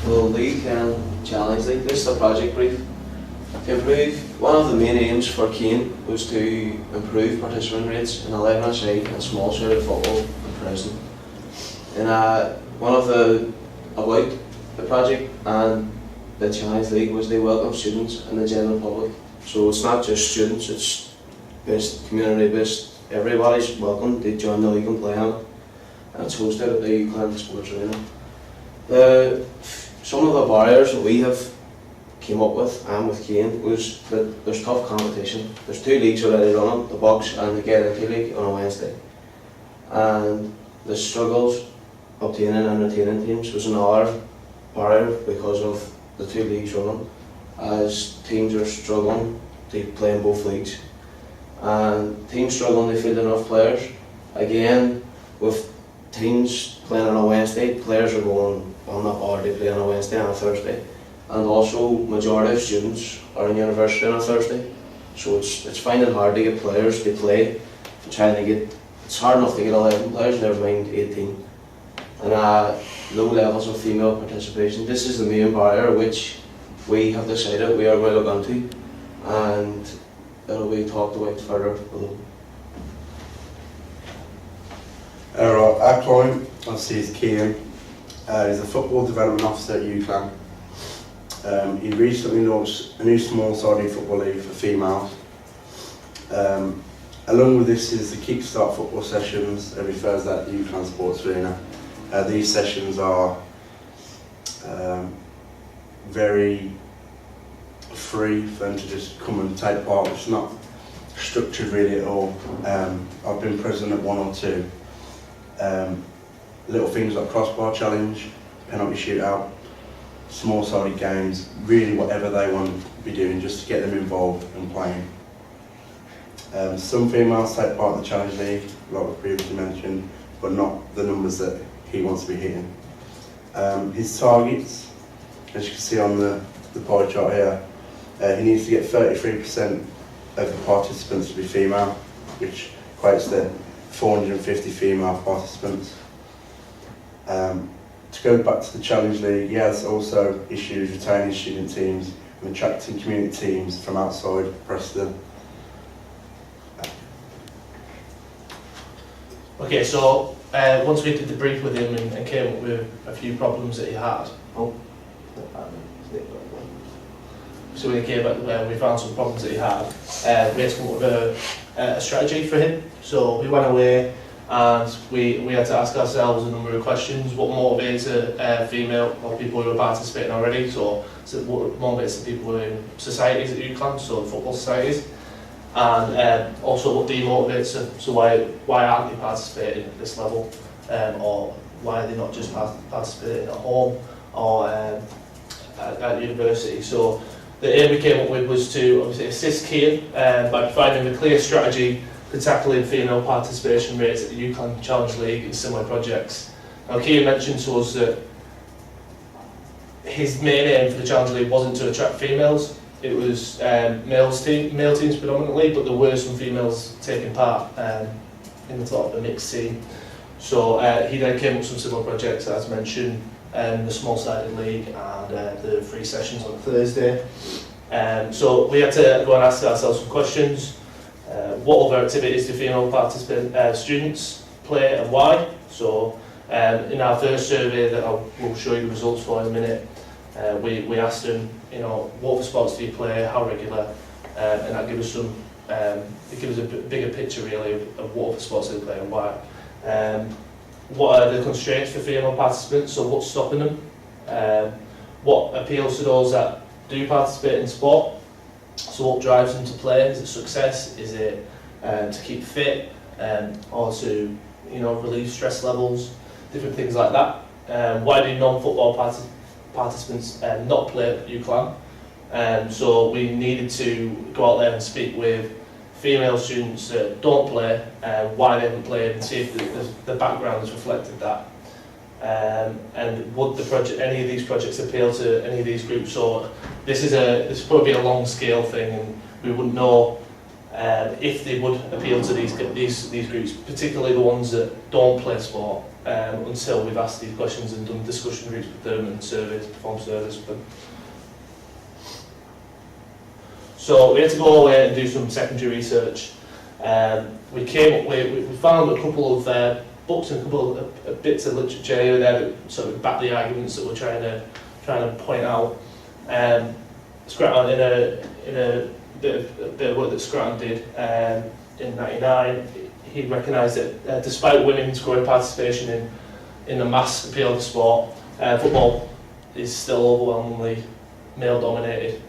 Well, League and Challenge League, this is the project brief. To improve, one of the main aims for Cian was to improve participant rates in 11-a-side and small-sided football in Preston. And one of the about the project and the Challenge League was they welcome students and the general public. So it's not just students, it's based, community-based. Everybody's welcome to join the league and play on it. And it's hosted at the UCLan Sports Arena. Some of the barriers that we have came up with and with Cian was that there's tough competition. There's 2 leagues already running, the Bucks and the Get Into League on a Wednesday. And the struggles obtaining and retaining teams was another barrier because of the 2 leagues running, as teams are struggling to play in both leagues. And teams struggling to field enough players. Again, with teams playing on a Wednesday, players are going on that hour to play on a Wednesday and a Thursday. And also, majority of students are in university on a Thursday. So it's finding hard to get players to play. It's hard enough to get 11 players, never mind 18. And low levels of female participation. This is the main barrier which we have decided we are going to look into, and it'll be talked about further below. Our client, obviously, is Cian. He's a football development officer at UCLan. He recently launched a new small-sided football league for females. Along with this is the Kickstart football sessions every Thursday at the UCLan Sports Arena. These sessions are very free for them to just come and take part. It's not structured really at all. I've been present at 1 or 2. Little things like crossbar challenge, penalty shootout, small-sided games, really whatever they want to be doing just to get them involved and playing. Some females take part in the Challenge League, like we previously mentioned, but not the numbers that he wants to be hitting. His targets, as you can see on the pie chart here, he needs to get 33% of the participants to be female, which equates to 450 female participants. To go back to the Challenge League, he has also issues retaining student teams and attracting community teams from outside Preston. Okay, so once we did the brief with him and came up with a few problems that he had. So we came up, we found some problems that he had. We had to come up with a strategy for him. So we went away and we had to ask ourselves a number of questions. What motivates a female or people who are participating already? So what motivates the people who are in societies at UCLan, so football societies? And also what demotivates them, so why aren't they participating at this level, or why are they not just participating at home or at university? So the aim we came up with was to obviously assist Cian by providing a clear strategy for tackling female participation rates at the UCLan Challenge League and similar projects. Now Cian mentioned to us that his main aim for the Challenge League wasn't to attract females. It was male teams predominantly, but there were some females taking part in the sort of the mixed team. So he then came up with some similar projects, as mentioned, the small-sided league and the 3 sessions on Thursday. So we had to go and ask ourselves some questions. What other activities do female participant students play and why? So in our first survey that I will show you the results for in a minute, we asked them, what other sports do you play, how regular, and that gives us some, it gives us a bigger picture really of what other sports they play and why. What are the constraints for female participants, so what's stopping them? What appeals to those that do participate in sport, so what drives them to play? Is it success, is it to keep fit, or to relieve stress levels, different things like that. Why do non-football participants not play at UCLan? So we needed to go out there and speak with female students that don't play, why they haven't played, and see if the background has reflected that. And would any of these projects appeal to any of these groups? So this is probably a long scale thing, and we wouldn't know if they would appeal to these groups, particularly the ones that don't play sport. until we've asked these questions and done discussion groups with them and performed surveys with them. So we had to go away and do some secondary research. We found a couple of books and a couple of bits of literature here and there that sort of back the arguments that we're trying to point out. Scranton, in a bit of work that Scranton did in '99, he recognised that despite women's growing participation in the mass appeal of the sport, football is still overwhelmingly male dominated.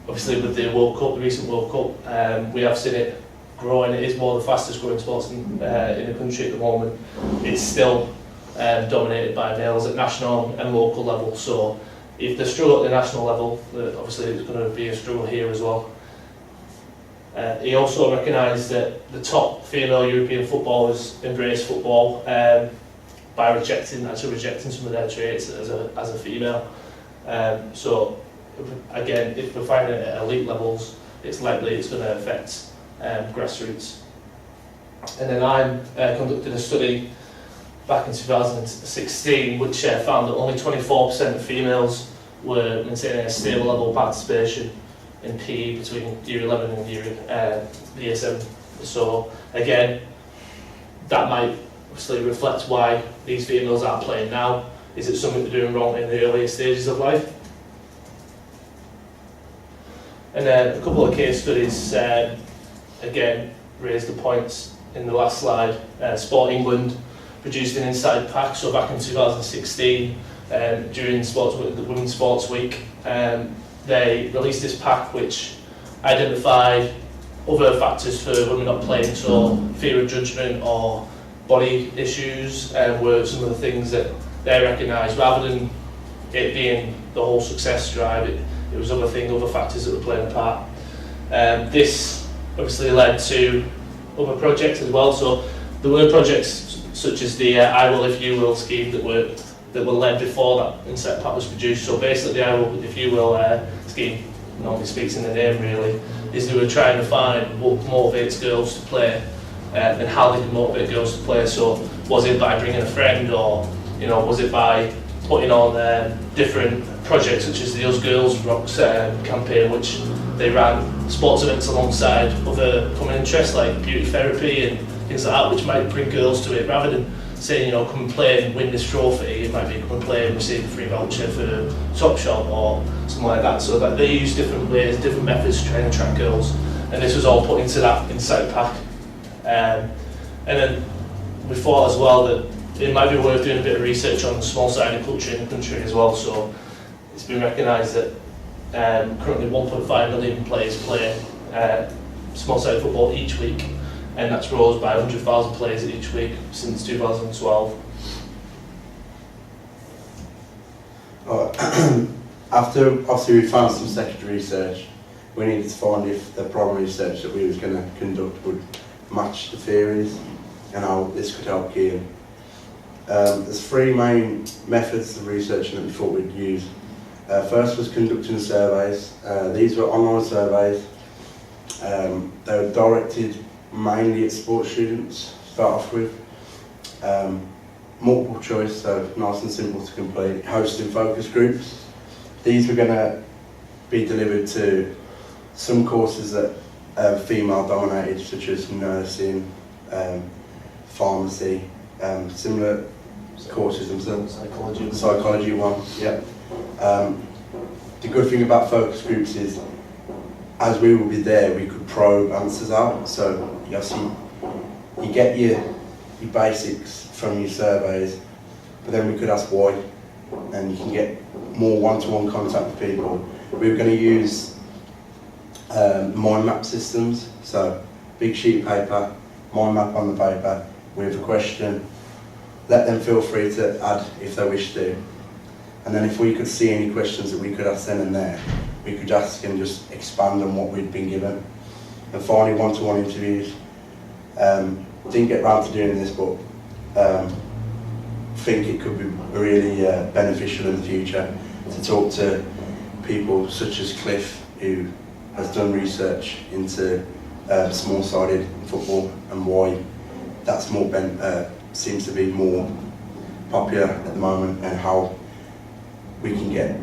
Obviously with the World Cup, the recent World Cup, we have seen it growing. It is one of the fastest growing sports in the country at the moment. It's still dominated by males at national and local level. So if they struggle at the national level, obviously it's going to be a struggle here as well. He also recognised that the top female European footballers embrace football by rejecting some of their traits as a female. So again, if we're finding it at elite levels, it's likely it's going to affect grassroots. And then I conducted a study back in 2016 which found that only 24% of females were maintaining a stable level of participation in PE between year 11 and year 7. So again, that might obviously reflect why these females aren't playing now. Is it something they're doing wrong in the earlier stages of life? And then a couple of case studies again raised the points in the last slide. Sport England produced an inside pack, so back in 2016 during the Women's Sports Week, they released this pack which identified other factors for women not playing, so fear of judgment or body issues were some of the things that they recognised. Rather than it being the whole success drive, it was other factors that were playing a part. This obviously led to other projects as well. So there were projects such as the I Will If You Will scheme that were led before that inset pack was produced. So basically the I Will If You Will scheme, normally speaks in the name really, is they were trying to find what motivates girls to play and how they can motivate girls to play. So was it by bringing a friend, or was it by putting on different projects such as the Us Girls Rocks campaign, which they ran sports events alongside other common interests like beauty therapy and things like that, which might bring girls to it. Rather than saying, come and play and win this trophy, it might be come and play and receive a free voucher for Topshop or something like that. So that they use different ways, different methods to try and attract girls, and this was all put into that insight pack. And then we thought as well that it might be worth doing a bit of research on the small-sided culture in the country as well. So it's been recognised that currently 1.5 million players play small-sided football each week, and that's rose by 100,000 players each week since 2012. After obviously we found some secondary research, we needed to find if the primary research that we was going to conduct would match the theories and how this could help Cian. There's three main methods of researching that we thought we'd use. First was conducting surveys. These were online surveys. They were directed mainly at sports students to start off with. Multiple choice, so nice and simple to complete. Hosting focus groups. These were going to be delivered to some courses that are female dominated, such as nursing, pharmacy, similar courses themselves. Psychology one, yeah. The good thing about focus groups is, as we will be there, we could probe answers out. So you get your basics from your surveys, but then we could ask why, and you can get more one-to-one contact with people. We were going to use mind map systems, so big sheet of paper, mind map on the paper with a question. Let them feel free to add if they wish to. And then if we could see any questions that we could ask then and there, we could ask and just expand on what we'd been given. And finally, one-to-one interviews. Didn't get round to doing this, but think it could be really beneficial in the future to talk to people such as Cliff, who has done research into small-sided football and why that's more seems to be more popular at the moment, and how we can get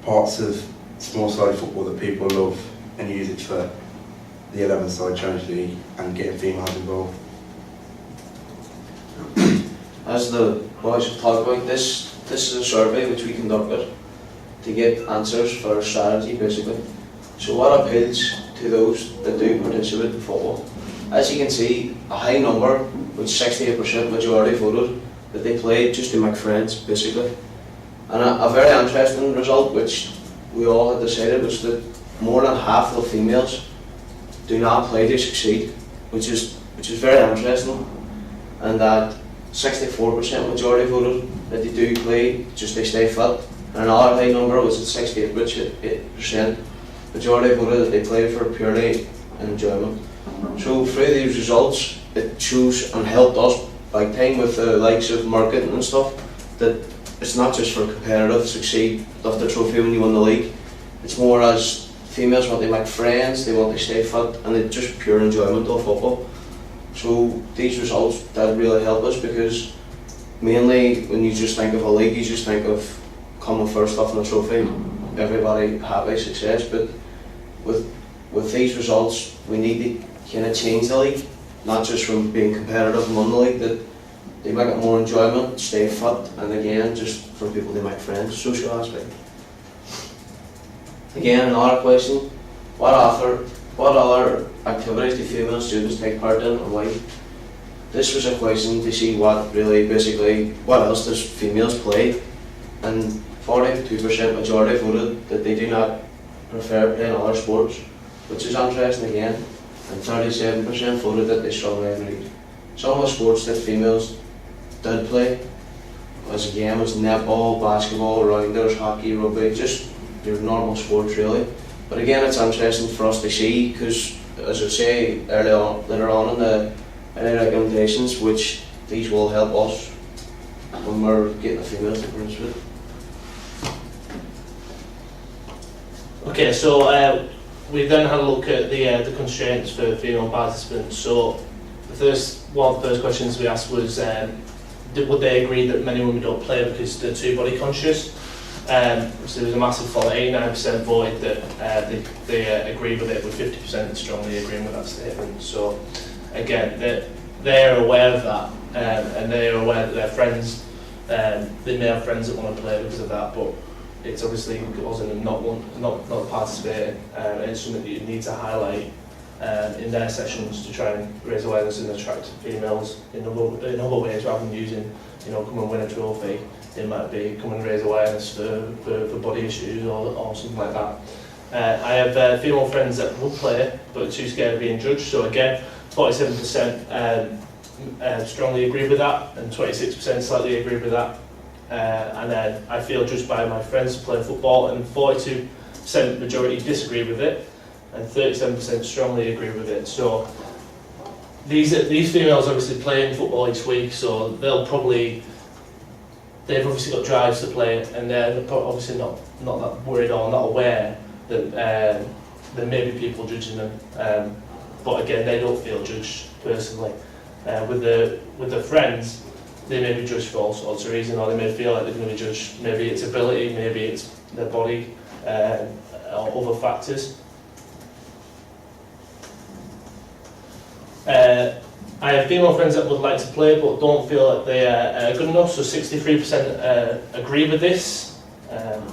parts of small-sided football that people love and use it for the 11-side Challenge League and getting females involved. As the boys have talked about, this is a survey which we conducted to get answers for our strategy, basically. So what appeals to those that do participate in football? As you can see, a high number, with 68% majority voted, that they played just to make friends, basically. And a very interesting result, which we all had decided, was that more than half of females do not play to succeed, which is very interesting, and that 64% majority voted that they do play just to stay fit, and another high number was at 68% majority voted that they play for purely enjoyment. So through these results, it shows and helped us big time with the likes of marketing and stuff, that it's not just for competitive succeed, lift the trophy when you win the league. It's more as females want to make friends, they want to stay fit, and it's just pure enjoyment of football. So these results did really help us, because mainly when you just think of a league, you just think of coming first off in a trophy, everybody happy, success. But with these results, we need to kind of change the league, not just from being competitive and win the league, that they make it more enjoyment, stay fit, and again, just for people to make friends, social aspect. Again, another question, what other activities do female students take part in, and why? This was a question to see what really, basically, what else does females play, and 42% majority voted that they do not prefer playing other sports, which is interesting again, and 37% voted that they strongly agreed. Some of the sports that females did play was netball, basketball, rounders, hockey, rugby, just your normal sports really. But again, it's interesting for us to see, because as I say later on in the recommendations, which these will help us when we're getting the females to participate. Okay, so we then had a look at the constraints for female participants. So one of the first questions we asked was, would they agree that many women don't play because they're too body conscious? So there was a massive fall, 89% voted that they agree with it, with 50% strongly agreeing with that statement. So again, they're aware of that, and they're aware that their friends, they may have friends that want to play because of that, but it's obviously causing them not participating, and it's something that you need to highlight in their sessions to try and raise awareness and attract females in other ways, rather than using, come and win a trophy. It might be come and raise awareness for body issues or something like that. I have female friends that would play but are too scared of being judged. So again, 47% strongly agree with that, and 26% slightly agree with that. And then I feel judged by my friends playing football, and 42% majority disagree with it, and 37% strongly agree with it. So these females obviously playing football each week, so they've obviously got drives to play, and they're obviously not that worried or not aware that there may be people judging them. But again, they don't feel judged personally. With their friends, they may be judged for all sorts of reasons, or they may feel like they're going to be judged. Maybe it's ability, maybe it's their body, or other factors. I have female friends that would like to play but don't feel like they are good enough, so 63% agree with this,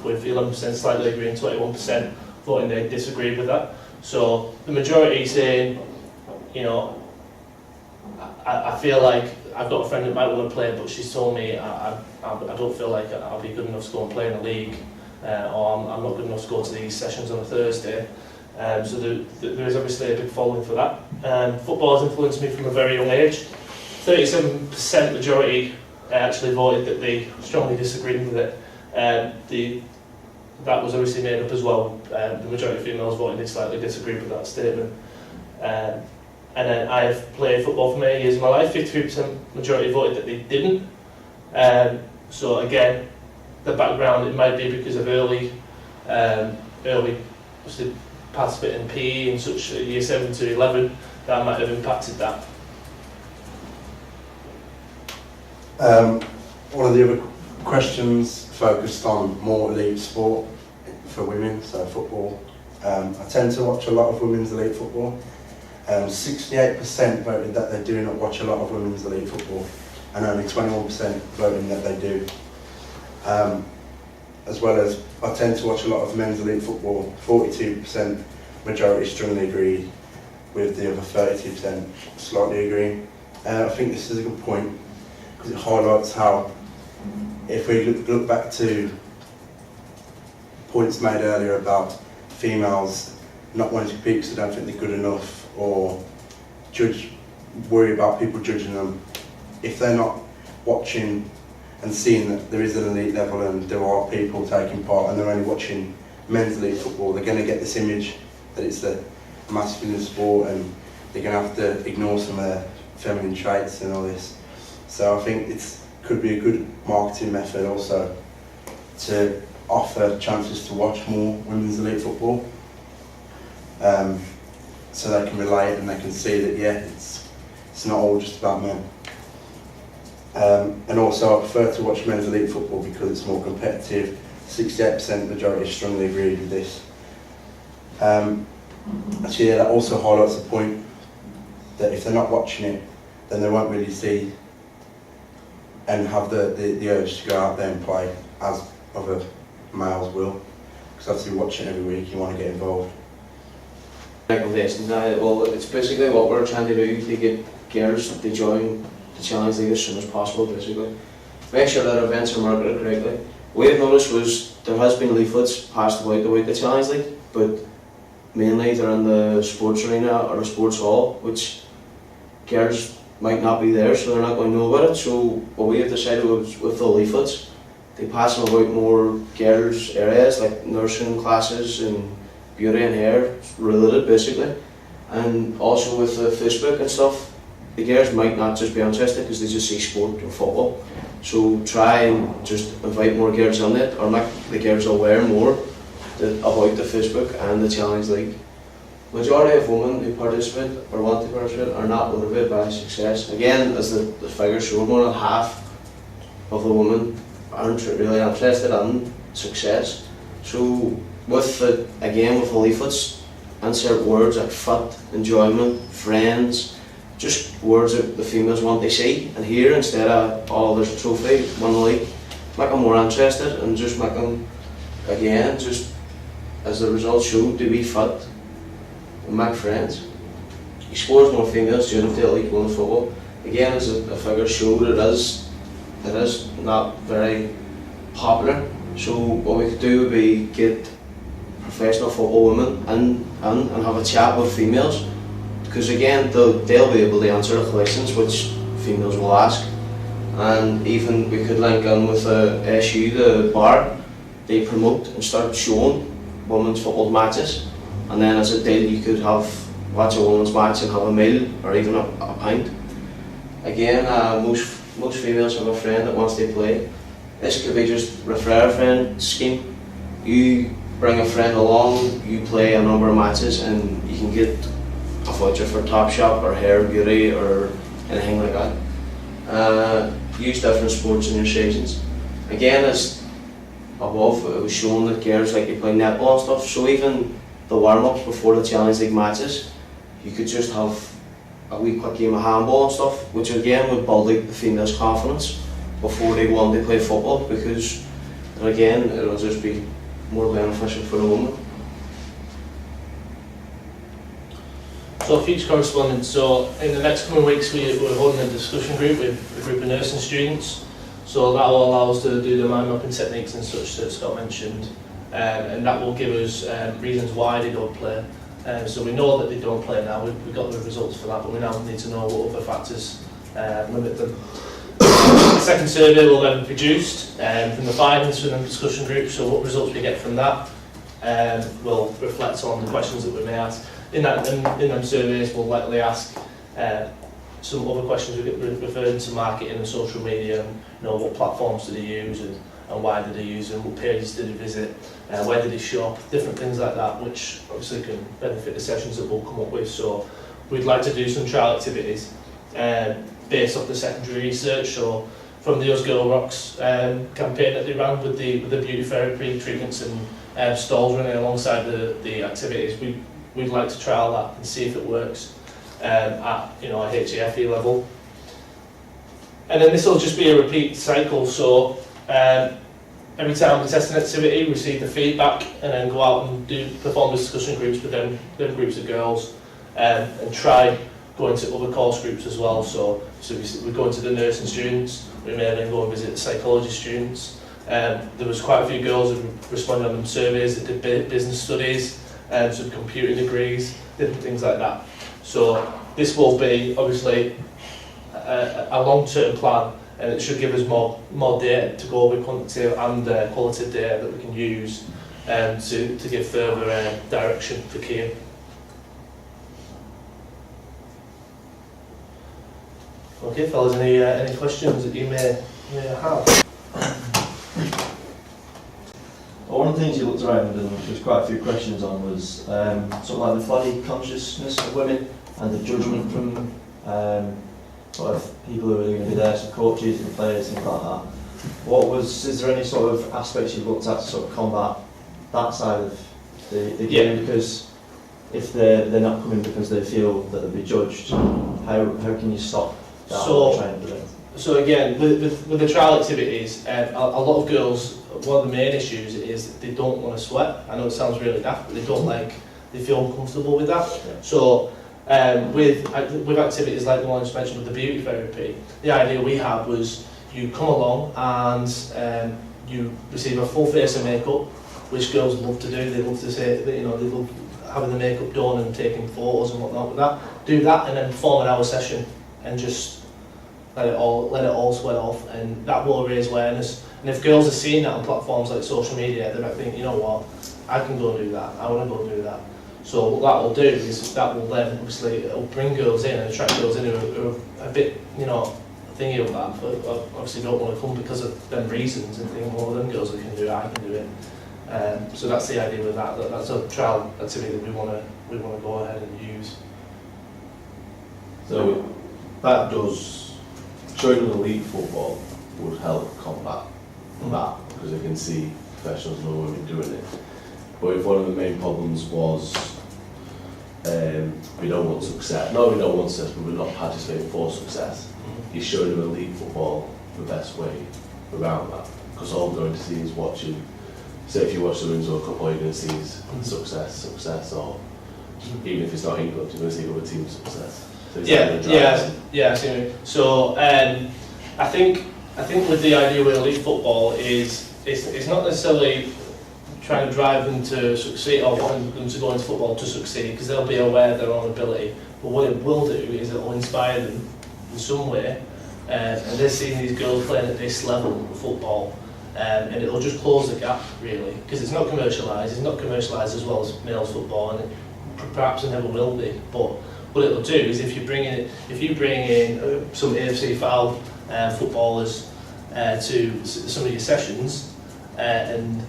with 11% slightly agreeing, 21% voting they disagree with that. So the majority saying, I feel like I've got a friend that might want to play, but she's told me I don't feel like I'll be good enough to go and play in a league, or I'm not good enough to go to these sessions on a Thursday. So there is obviously a big following for that. Football has influenced me from a very young age. 37% majority actually voted that they strongly disagreed with it. That was obviously made up as well. The majority of females voting they slightly disagreed with that statement. And then I have played football for many years of my life. 53% majority voted that they didn't. So again, the background, it might be because of early obviously participating in PE in such year 7 to 11, that might have impacted that. One of the other questions focused on more elite sport for women, so football. I tend to watch a lot of women's elite football. 68% voted that they do not watch a lot of women's elite football, and only 21% voting that they do. As well as I tend to watch a lot of men's elite football. 42% majority strongly agree, with the other 32% slightly agreeing. I think this is a good point because it highlights how, if we look back to points made earlier about females not wanting to compete because they don't think they're good enough, or worry about people judging them, if they're not watching and seeing that there is an elite level and there are people taking part and they're only watching men's elite football, they're going to get this image that it's a masculine sport and they're going to have to ignore some of their feminine traits and all this. So I think it could be a good marketing method also to offer chances to watch more women's elite football, so they can relate and they can see that it's not all just about men. And also I prefer to watch men's elite football because it's more competitive. 68% majority strongly agreed with this. Actually, that also highlights the point that if they're not watching it, then they won't really see and have the urge to go out there and play as other males will. Because obviously watching every week, you want to get involved. Recommendations, well, it's basically what we're trying to do to get girls to join the Challenge League as soon as possible, basically. Make sure that events are marketed correctly. What we've noticed was there has been leaflets passed about the Challenge League, but mainly they're in the sports arena or the sports hall, which girls might not be there, so they're not going to know about it. So what we have decided was, with the leaflets, they pass them about more girls' areas like nursing classes and beauty and hair related, basically. And also with the Facebook and stuff, the girls might not just be interested because they just see sport or football. So try and just invite more girls on it, or make the girls aware more about the Facebook and the Challenge League. Majority of women who participate or want to participate are not motivated by success. Again, as the figures show, more than half of the women aren't really interested in success. So with the leaflets, insert words like fit, enjoyment, friends, just words that the females want to see and hear, instead of, oh, there's a trophy, won the league. Make them more interested and just make them, again, just as the results show, to be fit and make friends. Explores more females during the elite women's football. Again, as the figures show, it is not very popular. So what we could do would be get professional football women in and have a chat with females, because again they'll be able to answer the questions which females will ask. And even we could link in with SU, the bar. They promote and start showing women's football matches, and then as a deal you could watch a women's match and have a meal or even a pint. Again, most females have a friend that wants to play. This could be just refer a friend scheme. You bring a friend along, you play a number of matches, and you can get a voucher for Topshop or Hair Beauty or anything like that. Use different sports in your seasons. Again, as above, it was shown that girls like to play netball and stuff, so even the warm-ups before the Challenge League matches, you could just have a wee quick game of handball and stuff, which again would build the females' confidence before they want to play football, because again it'll just be more beneficial for the woman. So future correspondence, so in the next coming weeks we're holding a discussion group with a group of nursing students, so that will allow us to do the mind mapping techniques and such that Scott mentioned, and that will give us reasons why they don't play. So we know that they don't play now, we've got the results for that, but we now need to know what other factors limit them. The second survey will then be produced from the findings from the discussion group, so what results we get from that will reflect on the questions that we may ask. In them surveys we'll likely ask some other questions we get referring to marketing and social media, and what platforms do they use and why did they use them, what pages did they visit, where did they shop, different things like that, which obviously can benefit the sessions that we'll come up with. So we'd like to do some trial activities based off the secondary research, so from the Us Girl Rocks campaign that they ran with the beauty therapy treatments and stalls running alongside the activities. We'd like to trial that and see if it works at a HAFE level. And then this will just be a repeat cycle. So every time we test an activity, receive the feedback, and then go out and perform discussion groups with them groups of girls, and try going to other course groups as well. So we go into the nursing students, we may then go and visit the psychology students. There was quite a few girls who responded on them surveys that did business studies, some computing degrees, different things like that. So this will be obviously a long-term plan, and it should give us more data to go with quantitative and qualitative data that we can use to give further direction for Cian. Okay, fellas, any questions that you may have? Well, one of the things you looked around and there was quite a few questions on was something like the body consciousness of women and the judgment from sort of people who are going to be there, so coaches and players, things like that. Is there any sort of aspects you've looked at to sort of combat that side of the game? Because if they're not coming because they feel that they'll be judged, how can you stop that? So again, with the trial activities, a lot of girls, one of the main issues is they don't want to sweat. I know it sounds really daft, but they feel uncomfortable with that. Yeah. So with activities like the one I just mentioned with the beauty therapy, the idea we had was you come along and you receive a full face of makeup, which girls love to do. They love to say, they love having the makeup done and taking photos and whatnot with that. Do that and then perform an hour session and just let it all sweat off, and that will raise awareness. And if girls are seeing that on platforms like social media, they might think, you know what, I can go and do that. I want to go and do that. So what that will do is that will then obviously it'll bring girls in and attract girls in who are a bit thingy of that, but obviously don't want to come because of them reasons and think, well, them girls that can do it, I can do it. So that's the idea with that. That's a trial activity that we want to go ahead and use. So that does, showing them elite football would help combat that, because they can see professionals and women doing it. But if one of the main problems was we don't want success, but we're not participating for success, you're showing them elite football the best way around that. Because all they're going to see is watching, say if you watch the Women's World Cup, all you're going to see is success, or even if it's not England, you're going to see other teams' success. So I see what you mean. So I think with the idea with elite football is it's not necessarily trying to drive them to succeed or wanting them to go into football to succeed, because they'll be aware of their own ability. But what it will do is it will inspire them in some way, and they're seeing these girls playing at this level of football, and it'll just close the gap really, because it's not commercialised. It's not commercialised as well as male football, and perhaps it never will be. But what it'll do is if you bring in some AFC foul footballers to some of your sessions, and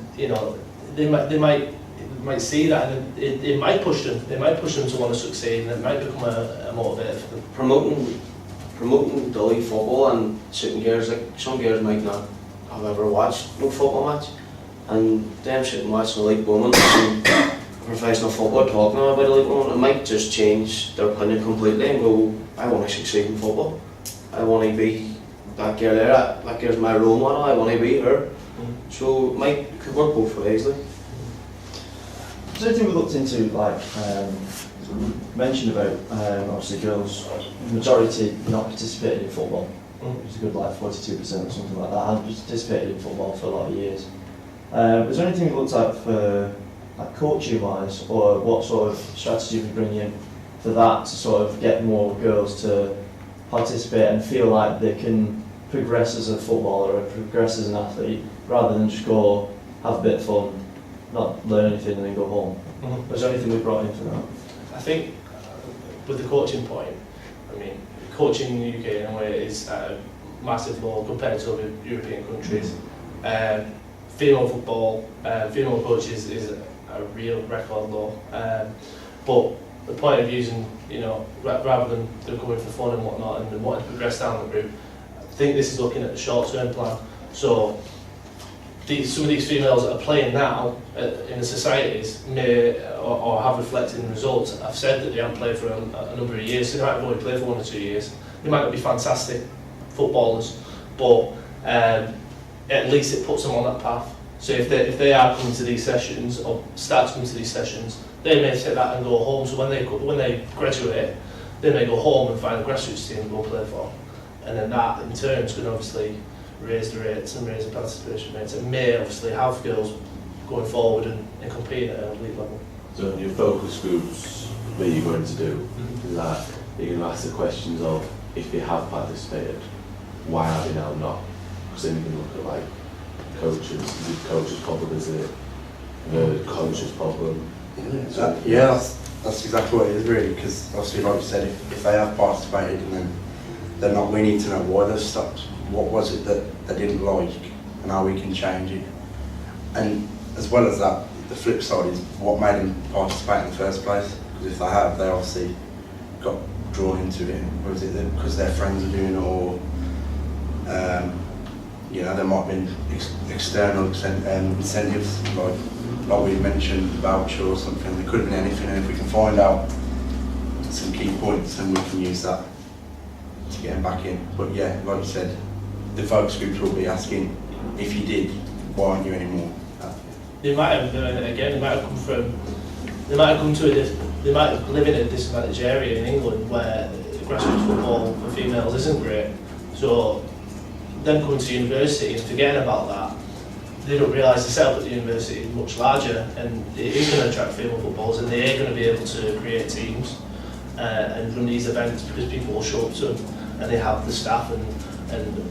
they might see that, and it might push them. They might push them to want to succeed, and it might become a motivator for them. Promoting the elite football and shooting girls, like some girls might not have ever watched no football match, and them shooting watching elite women and professional football talking about elite women, it might just change their opinion completely and go, I want to succeed in football. I want to be that girl there, that girl's my role model, I want to be her. So it could work both ways. Is there anything we looked into, mentioned about obviously girls, majority not participated in football, which is a good 42% or something like that, and participated in football for a lot of years. Is there anything we looked at for coaching wise, or what sort of strategy we bring in for that to sort of get more girls to participate and feel like they can progress as a footballer or progress as an athlete, rather than just go have a bit of fun, not learn anything and then go home? Was there anything we brought in for that? I think with the coaching point, coaching in the UK in a way is at a massive low compared to other European countries. Female football, female coaches is a real record low. But the point of using, rather than coming for fun and whatnot and wanting to progress down the route, I think this is looking at the short-term plan. So some of these females that are playing now in the societies may or have reflected in the results. I've said that they haven't played for a number of years, so they might have only played for 1 or 2 years. They might not be fantastic footballers, but at least it puts them on that path. So if they are coming to these sessions or start to come to these sessions, they may take that and go home. So when they graduate, they may go home and find a grassroots team to go play for, and then that in turn is going to obviously raise the rates and raise the participation rates. It may obviously have girls going forward and competing at an elite level. So in your focus groups, what you're going to do is that you're going to ask the questions of if they have participated, why are they now not? Because then you can look at like coaches. Is it coach's problem? Is it the coach's problem? That's exactly what it is really, because obviously like you said, if they have participated and then they're not, we need to know why they've stopped. What was it that they didn't like and how we can change it. And as well as that, the flip side is what made them participate in the first place, because if they have, they obviously got drawn into it, was it because their friends are doing it, or there might have been external incentives, like we mentioned, voucher or something. There could have been anything, and if we can find out some key points, then we can use that to get them back in. But yeah, like you said, the focus groups will be asking, if you did, why aren't you anymore? They might have, again, they might have lived in a disadvantaged area in England where grassroots football for females isn't great. So them coming to university and forgetting about that, they don't realise the setup at the university is much larger, and it is going to attract female footballers, and they are going to be able to create teams and run these events because people will show up to them, and they have the staff and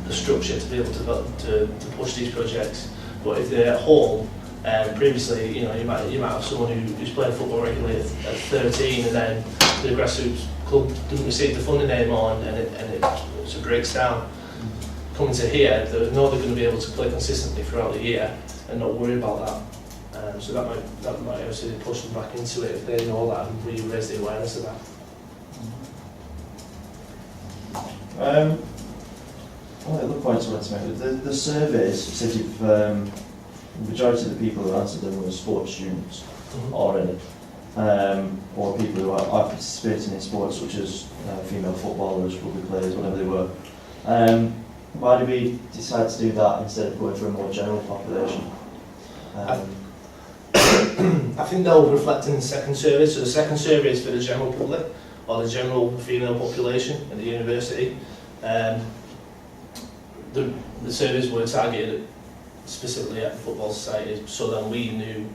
the structure to be able to push these projects. But if they're at home, previously, you might have someone who's playing football regularly at 13, and then the grassroots club doesn't receive the funding anymore, and it breaks down. Coming to here, they know they're going to be able to play consistently throughout the year and not worry about that. So that might obviously push them back into it if they know that and really raise the awareness of that. One of the other points I wanted to make, the surveys said the majority of the people who answered them were sports students already, or people who are participating in sports such as female footballers, rugby players, whatever they were. Why did we decide to do that instead of going for a more general population? I think they'll reflect in the second survey. So the second survey is for the general public, or the general female population at the university. The surveys were targeted specifically at the Football Society, so then we knew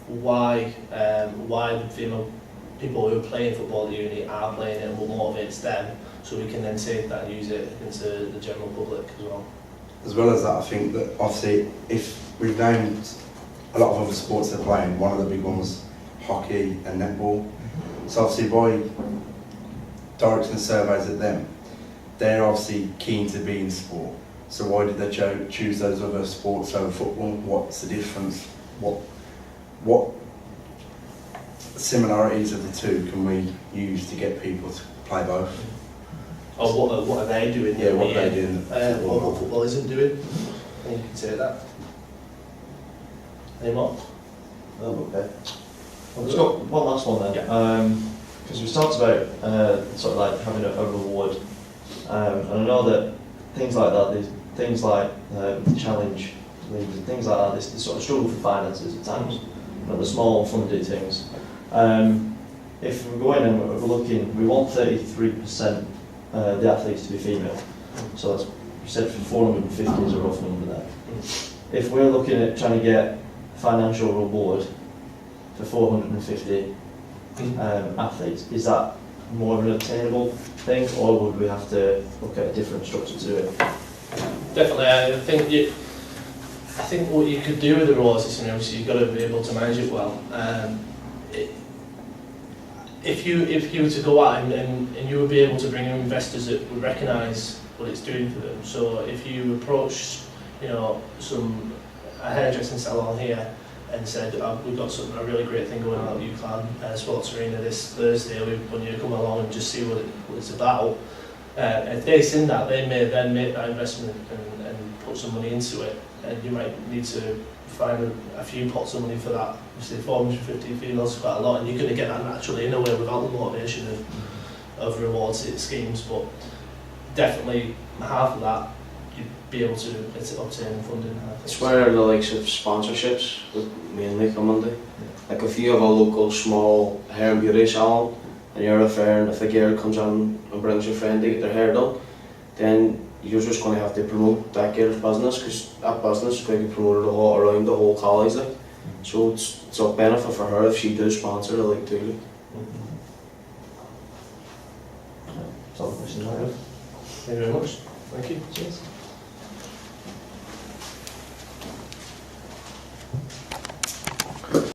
why the female people who are playing football at the uni are playing it and what motivates them, so we can then take that and use it into the general public as well. As well as that, I think that obviously if we've named a lot of other sports they're playing, one of the big ones was hockey and netball. So obviously by directing the surveys at them, they're obviously keen to be in sport. So why did they choose those other sports over football? What's the difference? What similarities of the two can we use to get people to play both? Or what are they doing? Yeah, what they're doing. Or what football isn't doing. And you can say that. Any more? Oh, okay. Well, we've got one last one then. Because we talked about sort of like having a reward. And I know that things like that, things like the challenge leagues and things like that, they sort of struggle for finances at times. The small funded things. If we go in and we're looking, we want 33% the athletes to be female. So that's, we said for 450 is a rough number there. If we're looking at trying to get financial reward for 450 athletes, is that more of an obtainable thing, or would we have to look at a different structure to it? Definitely, I think what you could do with the rewards is, obviously you've got to be able to manage it well. If you were to go out and you would be able to bring in investors that would recognise what it's doing for them. So if you approached, a hairdressing salon here and said, we've got a really great thing going on at UCLan Sports Arena this Thursday, we want you to come along and just see what it's about. If they seen that, they may then make that investment and put some money into it, and you might need to find a few pots of money for that. Obviously 450 females is quite a lot, and you're going to get that naturally in a way without the motivation of rewards schemes, but definitely half of that you'd be able to obtain funding. It's where the likes of sponsorships would mainly come under. Like if you have a local small hair and beauty salon and you're a fair, and if a girl comes on and brings your friend to get their hair done, then you're just going to have to promote that girl's business, because that business is going to be promoted a lot around the whole college. Like. So it's a benefit for her if she does sponsor the league too. Like. That's all the questions I have. Thank you very much. Thank you. Cheers.